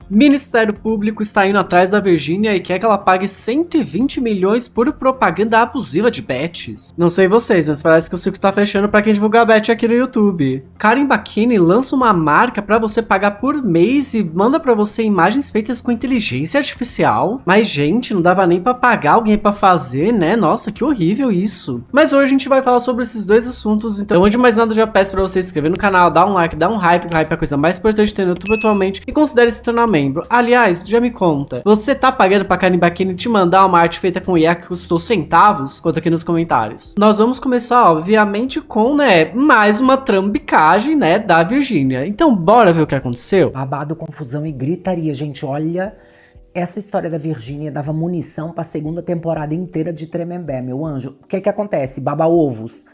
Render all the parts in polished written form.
Ministério Público está indo atrás da Virgínia e quer que ela pague 120 milhões por propaganda abusiva de bets. Não sei vocês, mas parece que o circo tá fechando pra quem divulgar bet aqui no YouTube. Karen Bakini lança uma marca pra você pagar por mês e manda pra você imagens feitas com inteligência artificial. Mas, gente, não dava nem pra pagar alguém pra fazer, né? Nossa, que horrível isso. Mas hoje a gente vai falar sobre esses dois assuntos, então antes de mais nada eu já peço pra você se inscrever no canal, dar um like, dar um hype, que hype é a coisa mais importante de ter no YouTube atualmente, e considere se tornar membro. Aliás, já me conta, você tá pagando pra Karen Bakini te mandar uma arte feita com IA que custou centavos? Conta aqui nos comentários. Nós vamos começar, obviamente, com, né, mais uma trambicagem, né, da Virgínia. Então bora ver o que aconteceu? Babado, confusão e gritaria, gente, olha... Essa história da Virgínia dava munição pra segunda temporada inteira de Tremembé, meu anjo. O que que acontece? Baba-ovos.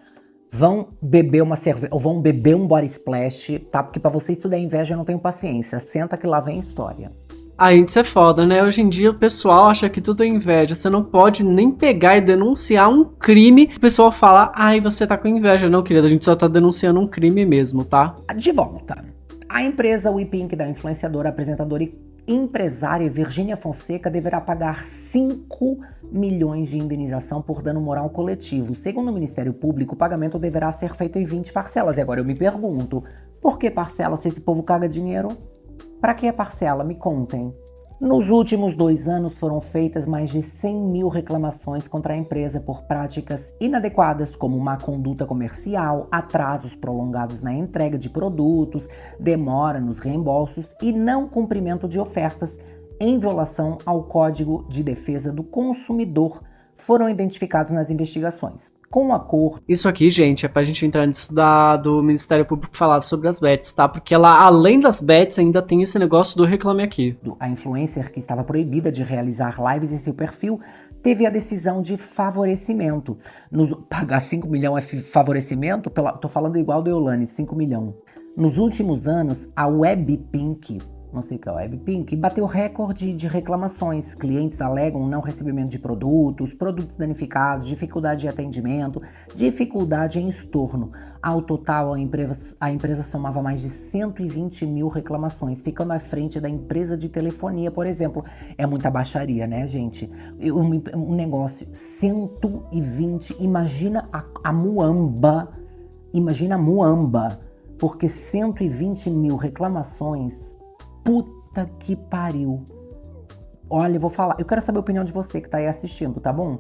Vão beber uma cerveja, ou vão beber um body splash, tá? Porque pra vocês tudo é inveja, eu não tenho paciência. Senta que lá vem a história. Aí isso é foda, né? Hoje em dia o pessoal acha que tudo é inveja. Você não pode nem pegar e denunciar um crime. O pessoal fala, ai, você tá com inveja. Não, querida, a gente só tá denunciando um crime mesmo, tá? De volta. A empresa WePink da influenciadora, apresentadora e empresária Virgínia Fonseca deverá pagar 5 milhões de indenização por dano moral coletivo. Segundo o Ministério Público, o pagamento deverá ser feito em 20 parcelas. E agora eu me pergunto, por que parcela se esse povo caga dinheiro? Pra que parcela? Me contem. Nos últimos 2 anos foram feitas mais de 100 mil reclamações contra a empresa por práticas inadequadas, como má conduta comercial, atrasos prolongados na entrega de produtos, demora nos reembolsos e não cumprimento de ofertas em violação ao Código de Defesa do Consumidor, foram identificados nas investigações. Com o acordo... Isso aqui, gente, é pra gente entrar nisso do Ministério Público falar sobre as bets, tá? Porque ela, além das bets, ainda tem esse negócio do Reclame Aqui. A influencer, que estava proibida de realizar lives em seu perfil, teve a decisão de favorecimento. Pagar 5 milhões é favorecimento? Tô falando igual do Eulane, 5 milhões. Nos últimos anos, a WebPink... não sei o que é o WebPink, bateu recorde de reclamações. Clientes alegam não recebimento de produtos danificados, dificuldade de atendimento, dificuldade em estorno. Ao total, a empresa somava mais de 120 mil reclamações, ficando à frente da empresa de telefonia, por exemplo. É muita baixaria, né, gente? Um negócio, 120, imagina a Muamba, porque 120 mil reclamações... Puta que pariu. Olha, eu vou falar. Eu quero saber a opinião de você que tá aí assistindo, tá bom?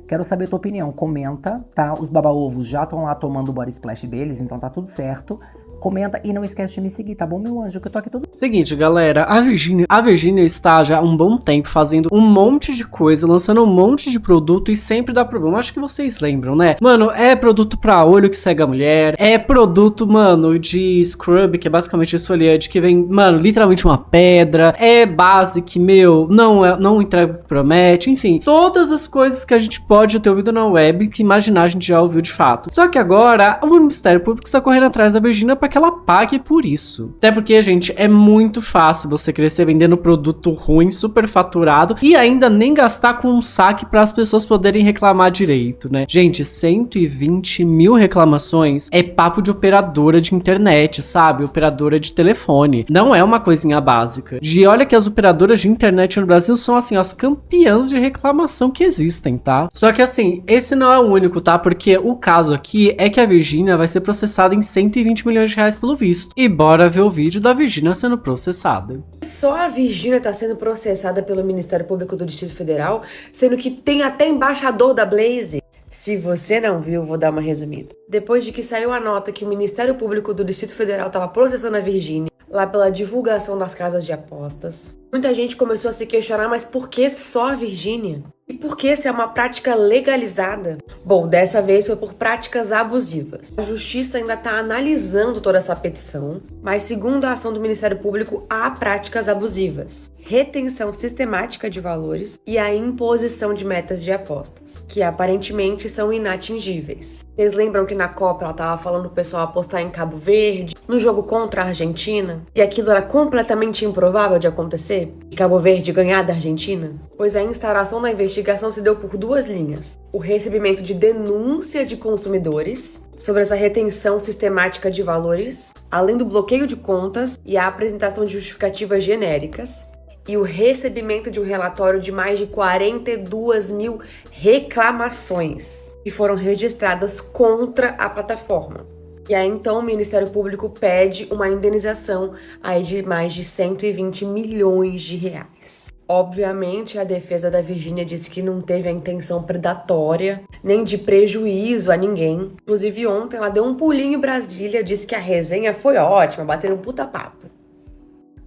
Quero saber a tua opinião. Comenta, tá? Os baba-ovos já estão lá tomando o body splash deles, então tá tudo certo. Comenta e não esquece de me seguir, tá bom, meu anjo? Que eu tô aqui todo... Seguinte, galera, a Virgínia está já há um bom tempo fazendo um monte de coisa, lançando um monte de produto e sempre dá problema. Acho que vocês lembram, né? Mano, é produto pra olho que cega a mulher, é produto, mano, de scrub, que é basicamente esfoliante, que vem, mano, literalmente uma pedra, é base que, meu, não entrega o que promete, enfim. Todas as coisas que a gente pode ter ouvido na web, que imaginar a gente já ouviu de fato. Só que agora, o Ministério Público está correndo atrás da Virgínia pra que ela pague por isso. Até porque, gente, é muito fácil você crescer vendendo produto ruim, super faturado e ainda nem gastar com um saque para as pessoas poderem reclamar direito, né? Gente, 120 mil reclamações é papo de operadora de internet, sabe? Operadora de telefone. Não é uma coisinha básica. E olha que as operadoras de internet no Brasil são, assim, as campeãs de reclamação que existem, tá? Só que, assim, esse não é o único, tá? Porque o caso aqui é que a Virgínia vai ser processada em 120 milhões de reais pelo visto. E bora ver o vídeo da Virgínia sendo processada. Só a Virgínia tá sendo processada pelo Ministério Público do Distrito Federal, sendo que tem até embaixador da Blaze. Se você não viu, vou dar uma resumida. Depois de que saiu a nota que o Ministério Público do Distrito Federal estava processando a Virgínia lá pela divulgação das casas de apostas, muita gente começou a se questionar, mas por que só a Virgínia? E por que se é uma prática legalizada? Bom, dessa vez foi por práticas abusivas. A justiça ainda está analisando toda essa petição, mas segundo a ação do Ministério Público, há práticas abusivas, retenção sistemática de valores e a imposição de metas de apostas, que aparentemente são inatingíveis. Vocês lembram que na Copa ela estava falando pro pessoal apostar em Cabo Verde, no jogo contra a Argentina, e aquilo era completamente improvável de acontecer? De Cabo Verde ganhar da Argentina? Pois a instauração da investigação investigação se deu por 2 linhas: o recebimento de denúncia de consumidores sobre essa retenção sistemática de valores, além do bloqueio de contas e a apresentação de justificativas genéricas, e o recebimento de um relatório de mais de 42 mil reclamações que foram registradas contra a plataforma. E aí, então, o Ministério Público pede uma indenização aí de mais de 120 milhões de reais. Obviamente, a defesa da Virgínia disse que não teve a intenção predatória, nem de prejuízo a ninguém. Inclusive, ontem ela deu um pulinho em Brasília, disse que a resenha foi ótima, bateram um puta papo.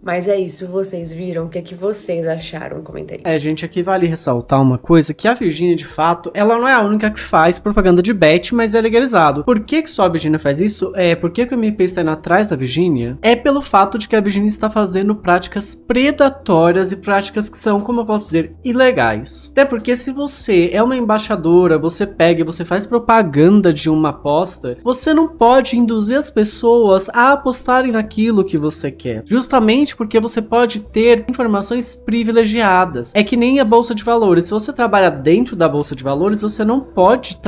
Mas é isso, vocês viram? O que é que vocês acharam? Comenta aí. Gente, aqui vale ressaltar uma coisa, que a Virgínia, de fato, ela não é a única que faz propaganda de bet, mas é legalizado. Por que só a Virgínia faz isso? Por que o MP está indo atrás da Virgínia? É pelo fato de que a Virgínia está fazendo práticas predatórias e práticas que são, como eu posso dizer, ilegais. Até porque se você é uma embaixadora, você pega e você faz propaganda de uma aposta, você não pode induzir as pessoas a apostarem naquilo que você quer. Justamente porque você pode ter informações privilegiadas. É que nem a bolsa de valores. Se você trabalha dentro da bolsa de valores, você não pode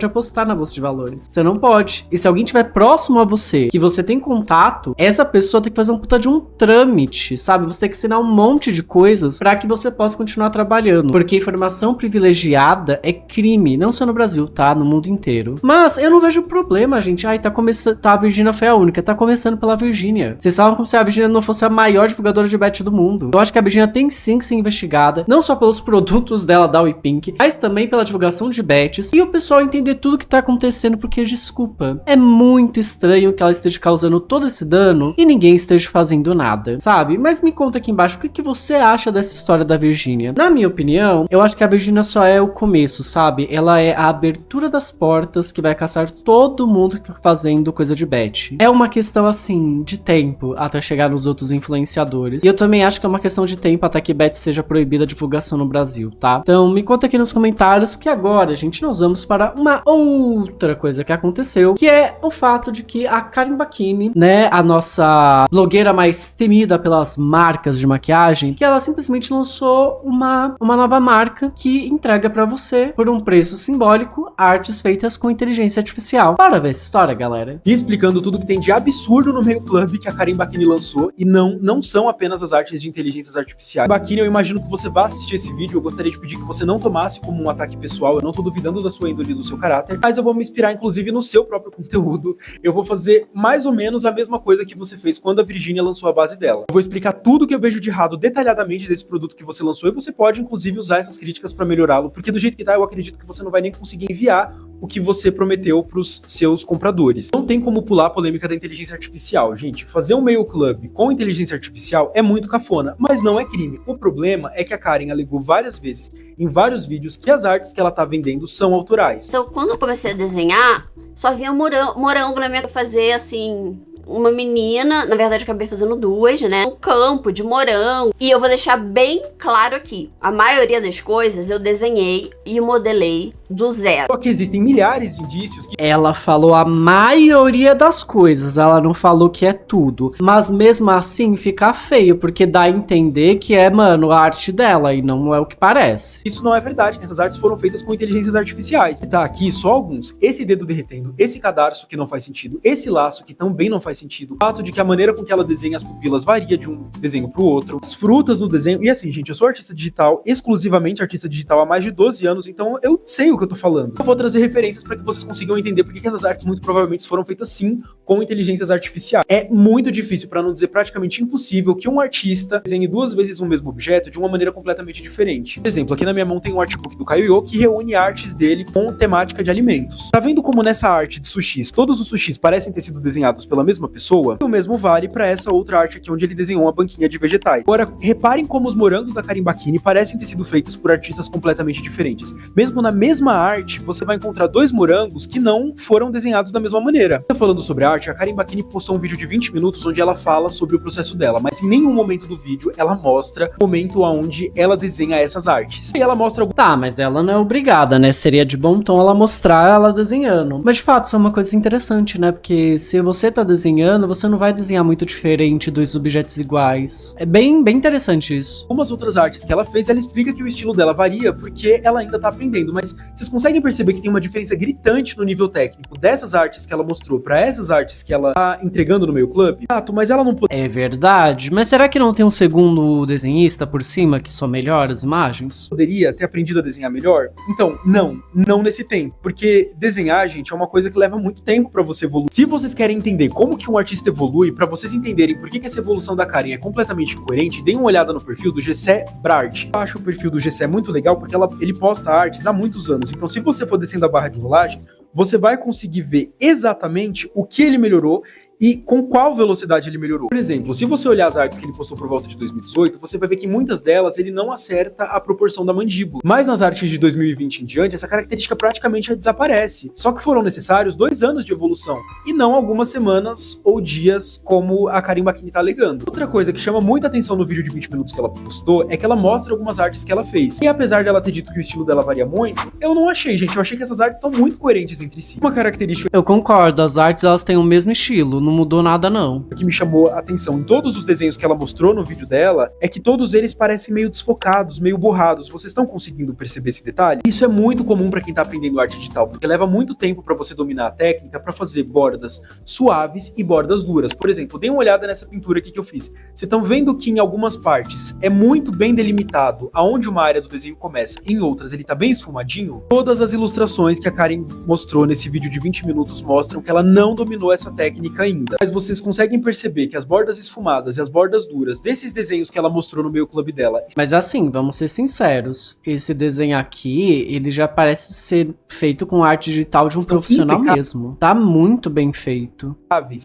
apostar na bolsa de valores. Você não pode. E se alguém estiver próximo a você, que você tem contato, essa pessoa tem que fazer um puta de um trâmite, sabe? Você tem que ensinar um monte de coisas para que você possa continuar trabalhando. Porque informação privilegiada é crime, não só no Brasil, tá? No mundo inteiro. Mas eu não vejo problema, gente. Ai, tá começando. Tá, a Virgínia foi a única. Tá começando pela Virgínia. Vocês falam como se a Virgínia não fosse a maior divulgadora de bet do mundo. Eu acho que a Virgínia tem sim que ser investigada, não só pelos produtos dela da WePink, mas também pela divulgação de bets e o pessoal entender tudo que tá acontecendo, porque, desculpa, é muito estranho que ela esteja causando todo esse dano e ninguém esteja fazendo nada, sabe? Mas me conta aqui embaixo o que você acha dessa história da Virgínia. Na minha opinião, eu acho que a Virgínia só é o começo, sabe? Ela é a abertura das portas que vai caçar todo mundo que tá fazendo coisa de bet. É uma questão, assim, de tempo até chegar nos outros influenciadores. E eu também acho que é uma questão de tempo até que bet seja proibida a divulgação no Brasil, tá? Então me conta aqui nos comentários, porque agora, gente, nós vamos para uma outra coisa que aconteceu, que é o fato de que a Karen Bacchini, né, a nossa blogueira mais temida pelas marcas de maquiagem, que ela simplesmente lançou uma nova marca que entrega pra você, por um preço simbólico, artes feitas com inteligência artificial. Bora ver essa história, galera. E explicando tudo que tem de absurdo no meio club que a Karen Bacchini lançou, e não são apenas as artes de inteligências artificiais. Bacchini, eu imagino que você vá assistir esse vídeo, eu gostaria de pedir que você não tomasse como um ataque pessoal, eu não tô duvidando da sua índole e do seu caráter, mas eu vou me inspirar, inclusive, no seu próprio conteúdo. Eu vou fazer mais ou menos a mesma coisa que você fez quando a Virgínia lançou a base dela. Eu vou explicar tudo que eu vejo de errado detalhadamente desse produto que você lançou, e você pode, inclusive, usar essas críticas pra melhorá-lo, porque do jeito que tá, eu acredito que você não vai nem conseguir enviar o que você prometeu pros seus compradores. Não tem como pular a polêmica da inteligência artificial, gente. Fazer um meio club com inteligência artificial é muito cafona, mas não é crime. O problema é que a Karen alegou várias vezes, em vários vídeos, que as artes que ela tá vendendo são autorais. Então, quando eu comecei a desenhar, só vinha morango na minha... fazer, assim... uma menina, na verdade eu acabei fazendo 2, né? Um campo de morango. E eu vou deixar bem claro aqui. A maioria das coisas eu desenhei e modelei do zero. Só que existem milhares de indícios que... Ela falou a maioria das coisas, ela não falou que é tudo. Mas mesmo assim fica feio, porque dá a entender que é, mano, a arte dela e não é o que parece. Isso não é verdade, que essas artes foram feitas com inteligências artificiais. E tá aqui só alguns. Esse dedo derretendo, esse cadarço que não faz sentido, esse laço que também não faz sentido, o fato de que a maneira com que ela desenha as pupilas varia de um desenho pro outro, as frutas no desenho, e assim, gente, eu sou artista digital, exclusivamente artista digital há mais de 12 anos, então eu sei o que eu tô falando. Eu vou trazer referências para que vocês consigam entender porque que essas artes muito provavelmente foram feitas sim com inteligências artificiais. É muito difícil, para não dizer praticamente impossível, que um artista desenhe 2 vezes o mesmo objeto de uma maneira completamente diferente. Por exemplo, aqui na minha mão tem um artbook do Caio Yo que reúne artes dele com temática de alimentos. Tá vendo como nessa arte de sushis, todos os sushis parecem ter sido desenhados pela mesma pessoa? O mesmo vale para essa outra arte aqui, onde ele desenhou uma banquinha de vegetais. Agora, reparem como os morangos da Karen Bacchini parecem ter sido feitos por artistas completamente diferentes. Mesmo na mesma arte, você vai encontrar 2 morangos que não foram desenhados da mesma maneira. Falando sobre arte, a Karen Bacchini postou um vídeo de 20 minutos onde ela fala sobre o processo dela, mas em nenhum momento do vídeo ela mostra o momento onde ela desenha essas artes. E ela mostra... Tá, mas ela não é obrigada, né? Seria de bom tom ela mostrar ela desenhando. Mas de fato, isso é uma coisa interessante, né? Porque se você tá desenhando desenhando, você não vai desenhar muito diferente dos objetos iguais. É bem interessante isso. Algumas outras artes que ela fez, ela explica que o estilo dela varia porque ela ainda tá aprendendo, mas vocês conseguem perceber que tem uma diferença gritante no nível técnico dessas artes que ela mostrou pra essas artes que ela tá entregando no meio clube? Mas ela não É verdade, mas será que não tem um segundo desenhista por cima que só melhora as imagens? poderia ter aprendido a desenhar melhor? Então, não nesse tempo, porque desenhar, gente, é uma coisa que leva muito tempo pra você evoluir. Se vocês querem entender como que um artista evolui, pra vocês entenderem por que essa evolução da Karen é completamente incoerente, deem uma olhada no perfil do Gessé Brart. Eu acho o perfil do Gessé muito legal porque ele posta artes há muitos anos. Então, se você for descendo a barra de rolagem, você vai conseguir ver exatamente o que ele melhorou e com qual velocidade ele melhorou. Por exemplo, se você olhar as artes que ele postou por volta de 2018, você vai ver que em muitas delas ele não acerta a proporção da mandíbula. Mas nas artes de 2020 em diante, essa característica praticamente desaparece. Só que foram necessários 2 anos de evolução, e não algumas semanas ou dias, como a Karen Bakini tá alegando. Outra coisa que chama muita atenção no vídeo de 20 minutos que ela postou é que ela mostra algumas artes que ela fez. E apesar de ela ter dito que o estilo dela varia muito, eu não achei, gente. Eu achei que essas artes são muito coerentes entre si. Uma característica Eu concordo, as artes elas têm o mesmo estilo, não mudou nada não. que me chamou a atenção em todos os desenhos que ela mostrou no vídeo dela é que todos eles parecem meio desfocados, meio borrados. Vocês estão conseguindo perceber esse detalhe? Isso é muito comum pra quem tá aprendendo arte digital, porque leva muito tempo pra você dominar a técnica pra fazer bordas suaves e bordas duras. Por exemplo, dê uma olhada nessa pintura aqui que eu fiz. Vocês estão vendo que em algumas partes é muito bem delimitado aonde uma área do desenho começa, em outras ele tá bem esfumadinho? Todas as ilustrações que a Karen mostrou nesse vídeo de 20 minutos mostram que ela não dominou essa técnica ainda. Mas vocês conseguem perceber que as bordas esfumadas e as bordas duras desses desenhos que ela mostrou no meio clube dela... Mas assim, vamos ser sinceros, esse desenho aqui, ele já parece ser feito com arte digital de um Estão profissional impecáveis. mesmo. Tá muito bem feito.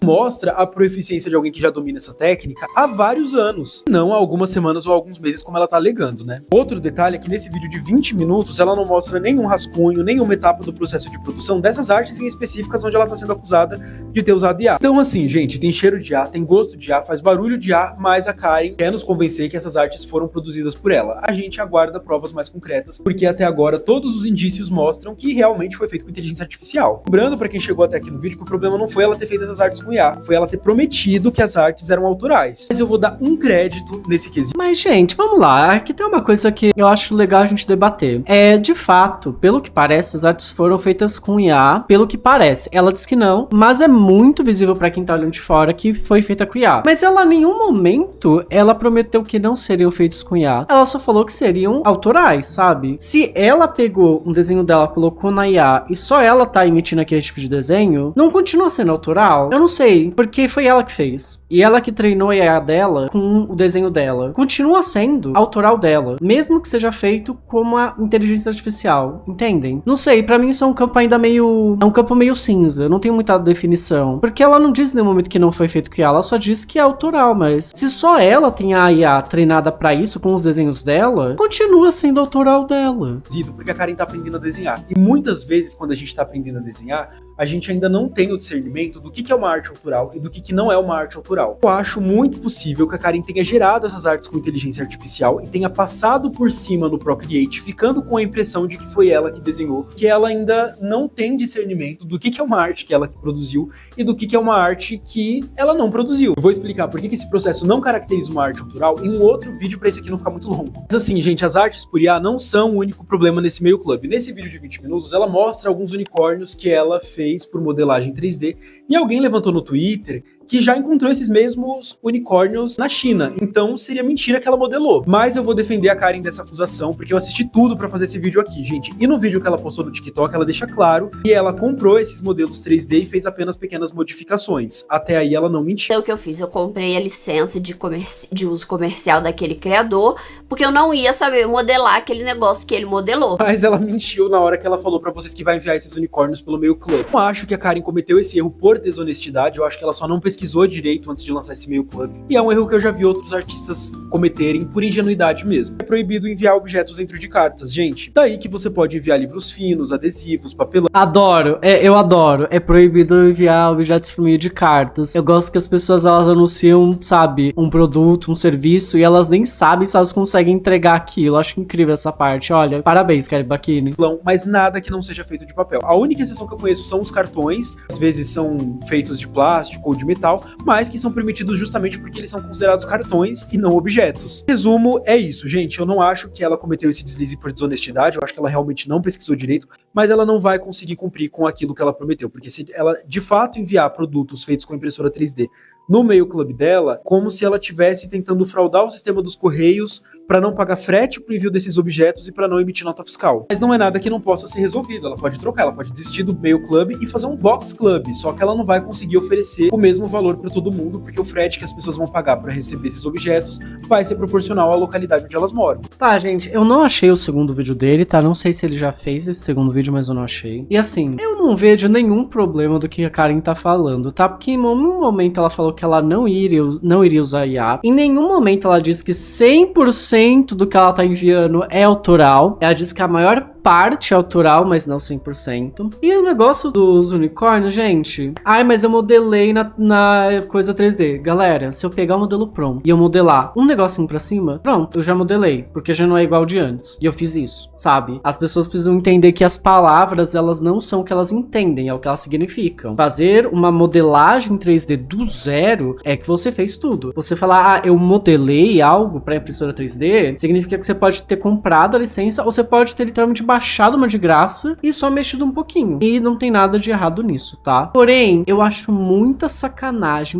mostra a proeficiência de alguém que já domina essa técnica há vários anos, não há algumas semanas ou alguns meses como ela tá alegando, né? Outro detalhe é que nesse vídeo de 20 minutos ela não mostra nenhum rascunho, nenhuma etapa do processo de produção dessas artes em específicas onde ela tá sendo acusada de ter usado IA. Então assim, gente, tem cheiro de IA, tem gosto de IA, faz barulho de IA, mas a Karen quer nos convencer que essas artes foram produzidas por ela. A gente aguarda provas mais concretas, porque até agora todos os indícios mostram que realmente foi feito com inteligência artificial. Lembrando pra quem chegou até aqui no vídeo que o problema não foi ela ter feito essas artes com IA, foi ela ter prometido que as artes eram autorais. Mas eu vou dar um crédito nesse quesito. Mas, gente, vamos lá. Aqui tem uma coisa que eu acho legal a gente debater. De fato, pelo que parece, as artes foram feitas com IA. Pelo que parece. Ela diz que não, mas é muito visível pra quem tá olhando de fora que foi feita com IA. Mas ela, em nenhum momento, ela prometeu que não seriam feitos com IA. Ela só falou que seriam autorais, sabe? Se ela pegou um desenho dela, colocou na IA e só ela tá emitindo aquele tipo de desenho, não continua sendo autoral? Eu não sei, porque foi ela que fez. E ela que treinou a IA dela com o desenho dela. Continua sendo autoral dela, mesmo que seja feito como a inteligência artificial, entendem? Não sei, pra mim isso é um campo ainda meio... é um campo meio cinza, não tem muita definição. Porque ela não diz em nenhum momento que não foi feito com IA, ela só diz que é autoral, mas se só ela tem a IA treinada pra isso, com os desenhos dela, continua sendo autoral dela. Porque a Karen tá aprendendo a desenhar. E muitas vezes, quando a gente tá aprendendo a desenhar, a gente ainda não tem o discernimento do que é uma arte autoral e do que não é uma arte autoral. Eu acho muito possível que a Karen tenha gerado essas artes com inteligência artificial e tenha passado por cima no Procreate, ficando com a impressão de que foi ela que desenhou, que ela ainda não tem discernimento do que é uma arte que ela que produziu e do que é uma arte que ela não produziu. Eu vou explicar por que esse processo não caracteriza uma arte autoral em um outro vídeo pra esse aqui não ficar muito longo. Mas assim, gente, as artes por IA não são o único problema nesse meio clube. Nesse vídeo de 20 minutos, ela mostra alguns unicórnios que ela fez por modelagem 3D e alguém levantou no Twitter que já encontrou esses mesmos unicórnios na China. Então seria mentira que ela modelou. Mas eu vou defender a Karen dessa acusação, porque eu assisti tudo pra fazer esse vídeo aqui, gente. E no vídeo que ela postou no TikTok, ela deixa claro que ela comprou esses modelos 3D e fez apenas pequenas modificações. Até aí ela não mentiu. Então o que eu fiz? Eu comprei a licença de uso comercial daquele criador, porque eu não ia saber modelar aquele negócio que ele modelou. Mas ela mentiu na hora que ela falou pra vocês que vai enviar esses unicórnios pelo meio club. Eu acho que a Karen cometeu esse erro por desonestidade. Eu acho que ela só não pesquisou direito antes de lançar esse meio club. E é um erro que eu já vi outros artistas cometerem por ingenuidade mesmo. É proibido enviar objetos dentro de cartas, gente. Daí que você pode enviar livros finos, adesivos, papelão. Adoro, eu adoro. É proibido enviar objetos por meio de cartas. Eu gosto que as pessoas, elas anunciam, sabe, um produto, um serviço, e elas nem sabem se elas conseguem entregar aquilo. Eu acho incrível essa parte. Olha, parabéns, Karen Bakini. Mas nada que não seja feito de papel. A única exceção que eu conheço são os cartões. Às vezes são feitos de plástico ou de metal. tal, mas que são permitidos justamente porque eles são considerados cartões e não objetos. Resumo, é isso, gente. Eu não acho que ela cometeu esse deslize por desonestidade, eu acho que ela realmente não pesquisou direito, mas ela não vai conseguir cumprir com aquilo que ela prometeu, porque se ela de fato enviar produtos feitos com impressora 3D no Mail Club dela, como se ela estivesse tentando fraudar o sistema dos Correios para não pagar frete pro envio desses objetos e para não emitir nota fiscal. Mas não é nada que não possa ser resolvido, ela pode trocar, ela pode desistir do Mail Club e fazer um Box Club, só que ela não vai conseguir oferecer o mesmo valor para todo mundo, porque o frete que as pessoas vão pagar para receber esses objetos vai ser proporcional à localidade onde elas moram. Tá, gente, eu não achei o segundo vídeo dele, tá? Não sei se ele já fez esse segundo vídeo, mas eu não achei. E assim, eu não vejo nenhum problema do que a Karen tá falando, tá? Porque em nenhum momento ela falou que ela não iria usar IA. Em nenhum momento ela disse que 100% do que ela tá enviando é autoral. Ela disse que a maior parte é autoral, mas não 100%. E o negócio dos unicórnios, gente... Ai, mas eu modelei na coisa 3D. Galera, se eu pegar o modelo pronto e eu modelar um negocinho pra cima, pronto, eu já modelei. Porque já não é igual de antes. E eu fiz isso, sabe? As pessoas precisam entender que as palavras, elas não são o que elas entendem, é o que elas significam. Fazer uma modelagem 3D do zero é que você fez tudo. Você falar, eu modelei algo pra impressora 3D, significa que você pode ter comprado a licença ou você pode ter literalmente baixado uma de graça e só mexido um pouquinho. E não tem nada de errado nisso, tá? Porém, eu acho muita sacanagem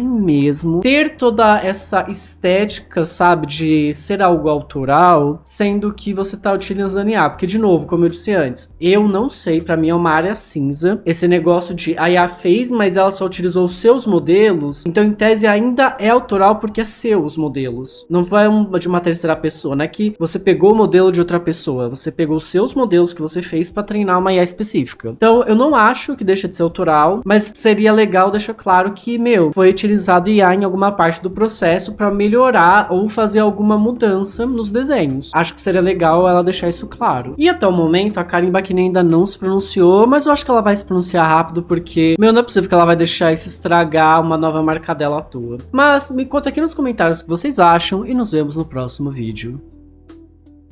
mesmo, ter toda essa estética, sabe, de ser algo autoral, sendo que você tá utilizando IA. Porque, de novo, como eu disse antes, eu não sei, pra mim é uma área cinza, esse negócio de a IA fez, mas ela só utilizou os seus modelos, então em tese ainda é autoral porque é seu os modelos. Não foi de uma terceira pessoa, né? Que você pegou o modelo de outra pessoa, você pegou os seus modelos que você fez pra treinar uma IA específica. Então, eu não acho que deixa de ser autoral, mas seria legal deixar claro que, foi utilizado IA em alguma parte do processo pra melhorar ou fazer alguma mudança nos desenhos. Acho que seria legal ela deixar isso claro. E até o momento, a Karen Bakini ainda não se pronunciou, mas eu acho que ela vai se pronunciar rápido, porque, não é possível que ela vai deixar isso estragar uma nova marca dela à toa. Mas, me conta aqui nos comentários o que vocês acham e nos vemos no próximo vídeo.